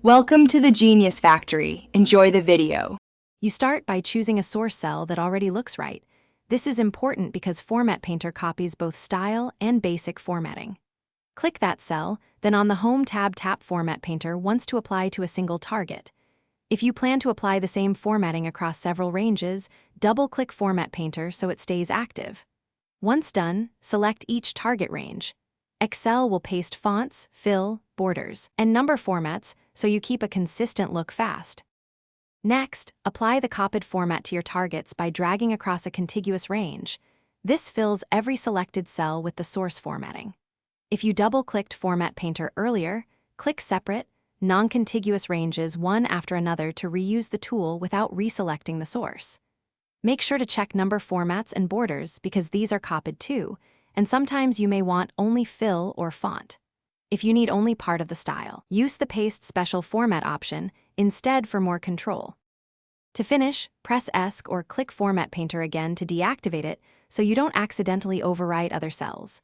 Welcome to the Genius Factory. Enjoy the video. You start by choosing a source cell that already looks right. This is important because Format Painter copies both style and basic formatting. Click that cell, then on the Home tab tap Format Painter once to apply to a single target. If you plan to apply the same formatting across several ranges, double-click Format Painter so it stays active. Once done, select each target range. Excel will paste fonts, fill, borders, and number formats so you keep a consistent look fast. Next, apply the copied format to your targets by dragging across a contiguous range. This fills every selected cell with the source formatting. If you double-clicked Format Painter earlier, click Separate, non-contiguous ranges one after another to reuse the tool without reselecting the source. Make sure to check number formats and borders because these are copied too, and sometimes you may want only fill or font. If you need only part of the style, use the Paste Special Format option instead for more control. To finish, press ESC or click Format Painter again to deactivate it so you don't accidentally overwrite other cells.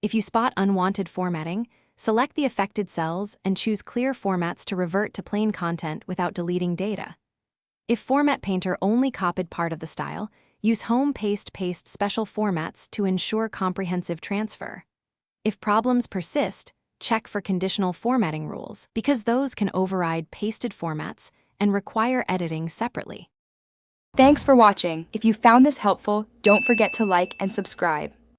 If you spot unwanted formatting, select the affected cells and choose Clear Formats to revert to plain content without deleting data. If Format Painter only copied part of the style, use Home Paste Special Formats to ensure comprehensive transfer. If problems persist, check for conditional formatting rules because those can override pasted formats and require editing separately. Thanks for watching. If you found this helpful, don't forget to like and subscribe.